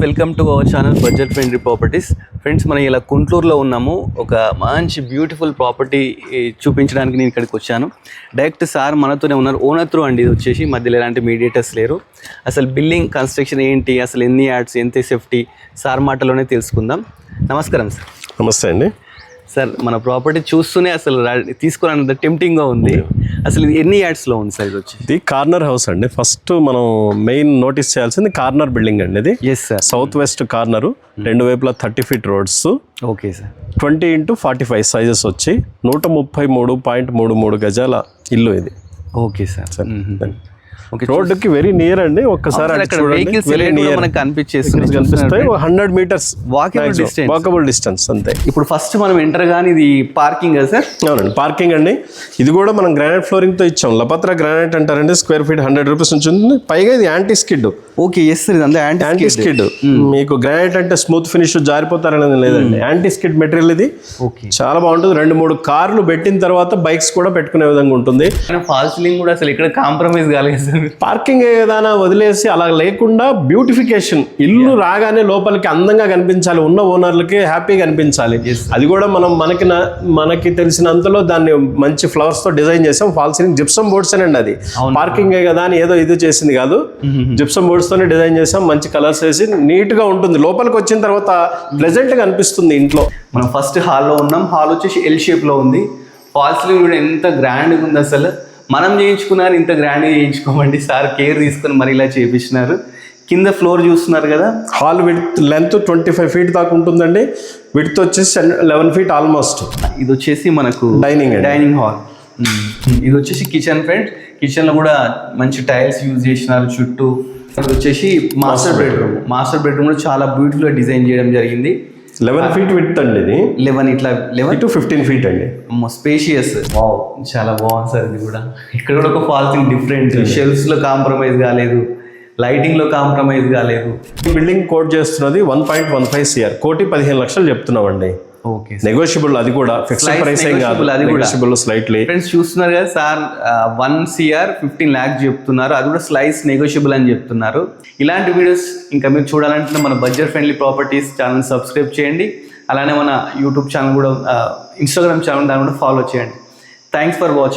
Welcome to our channel budget friendly properties. Friends, మనం ఇలా గుంటూరులో ఉన్నాము. ఒక మంచి బ్యూటిఫుల్ ప్రాపర్టీ చూపించడానికి నేను ఇక్కడికి వచ్చాను. డైరెక్ట్ సార్ మనతోనే ఉన్నారు. ఓనర్ త్రూ అండి ఇది వచ్చేసి, మధ్యలో ఎలాంటి మీడియేటర్స్ లేరు. అసలు బిల్డింగ్ కన్స్ట్రక్షన్ ఏంటి, అసలు ఎన్ని యాడ్స్, ఎంత సేఫ్టీ, సార్ మాటలోనే తెలుసుకుందాం. నమస్కారం సార్. నమస్తే అండి. సార్, మన ప్రాపర్టీ చూస్తూనే అసలు తీసుకోవాలన్నంత టెంప్టింగ్గా ఉంది. అసలు ఇది ఎన్ని యాడ్స్లో ఉంది సార్? ఇది వచ్చి ఇది కార్నర్ హౌస్ అండి. ఫస్ట్ మనం మెయిన్ నోటీస్ చేయాల్సింది కార్నర్ బిల్డింగ్ అండి. ఇది yes sir, south west corner, రెండు వైపులా 30 feet roads, okay sir, 20x45 sizes వచ్చి 133.33 గజాల ఇల్లు ఇది. Okay sir. రోడ్డుకి వెరీ నియర్ అండి. ఒక్కసారి మనకు కనిపిస్తాయి. 100 meters వాకబుల్ డిస్టెన్స్ అంతే. ఇప్పుడు ఫస్ట్ మనం ఎంటర్ గానీ ఇది పార్కింగ్ కదా సార్? అవునండి, పార్కింగ్ అండి. ఇది కూడా మనం గ్రానైట్ ఫ్లోరింగ్ తో ఇచ్చాం. లపత్ర గ్రానైట్ అంటారండి. స్క్వేర్ ఫీట్ 100 rupees నుంచి ఉంది. పైగా ఇది anti skid. Okay, yes sir, ఇది యాంటీ స్కిడ్. మీకు గ్రానైట్ అంటే స్మూత్ ఫినిష్ జారిపోతారనేది లేదండి. యాంటీ స్కిడ్ మెటీరియల్ ఇది. చాలా బాగుంటుంది. 2-3 కార్లు పెట్టిన తర్వాత బైక్స్ కూడా పెట్టుకునే విధంగా ఉంటుంది. ఫాల్ సీలింగ్ కూడా అసలు ఇక్కడ కాంప్రమైజ్ కాలేదు సార్. పార్కింగ్ ఏదైనా వదిలేసి అలా లేకుండా బ్యూటిఫికేషన్, ఇల్లు రాగానే లోపలికి అందంగా కనిపించాలి, ఉన్న ఓనర్లకి హ్యాపీగా కనిపించాలి. అది కూడా మనం మనకి తెలిసినంతలో దాన్ని మంచి ఫ్లవర్స్ తో డిజైన్ చేసాం. ఫాల్ సీలింగ్ జిప్సమ్ బోర్డ్స్ అండి. అది పార్కింగ్ కదా అని ఏదో ఇది చేసింది కాదు. జిప్సమ్ బోర్డ్స్ తోనే డిజైన్ చేసాం. మంచి కలర్స్ వేసి నీట్ గా ఉంటుంది. లోపలికి వచ్చిన తర్వాత ప్లెజెంట్ గా అనిపిస్తుంది ఇంట్లో. మనం ఫస్ట్ హాల్లో ఉన్నాం. హాల్ వచ్చేసి ఎల్ షేప్ లో ఉంది. ఫాల్ సీలింగ్ కూడా ఎంత గ్రాండ్గా ఉంది. అసలు మనం చేయించుకున్నారు, ఇంత గ్రాండ్గా చేయించుకోమండి. సార్ కేర్ తీసుకొని మరి ఇలా చేయించినారు. కింద ఫ్లోర్ చూస్తున్నారు కదా. హాల్ విడ్త్ లెంత్ 25 feet దాకా ఉంటుందండి. విడ్త్ వచ్చేసి 11 feet ఆల్మోస్ట్. ఇది వచ్చేసి మనకు డైనింగ్ హాల్. ఇది వచ్చేసి కిచెన్. ఫ్రెండ్, కిచెన్ లో కూడా మంచి టైల్స్ యూజ్ చేసినారు చుట్టూ. ఇది వచ్చేసి మాస్టర్ బెడ్రూమ్ కూడా చాలా బ్యూటిఫుల్ గా డిజైన్ చేయడం జరిగింది. 11 feet విడ్త్ అండి. ఇది 11 to 15 feet అండి. స్పేషియస్. వావ్, చాలా బాగుంది సార్. ఇది కూడా ఇక్కడ కూడా ఒక ఫాల్సింగ్ డిఫరెంట్. షెల్ఫ్స్ లో కాంప్రమైజ్ కాలేదు, లైటింగ్ లో కాంప్రమైజ్ కాలేదు. బిల్డింగ్ కోట్ చేస్తున్నది 1.15 crore, 1,15,00,000 చెప్తున్నామండి. Okay, negotiable. అది కూడా ఫిక్స్డ్ ప్రైసింగ్ కాదు, నెగోషియబుల్ స్లైట్లీ. ఫ్రెండ్స్ చూస్తున్నారు కదా సార్, 1 crore 15 lakhs చెప్తున్నారు. అది కూడా స్లైస్ నెగోషియబుల్ అని చెప్తున్నారు. ఇలాంటి వీడియోస్ ఇంకా మీరు చూడాలంటే మన budget friendly properties channel subscribe చేయండి. అలానే మన యూట్యూబ్ ఛానల్ కూడా, ఇన్స్టాగ్రామ్ ఛానల్ దాన్ని కూడా ఫాలో చేయండి. Thanks for watching.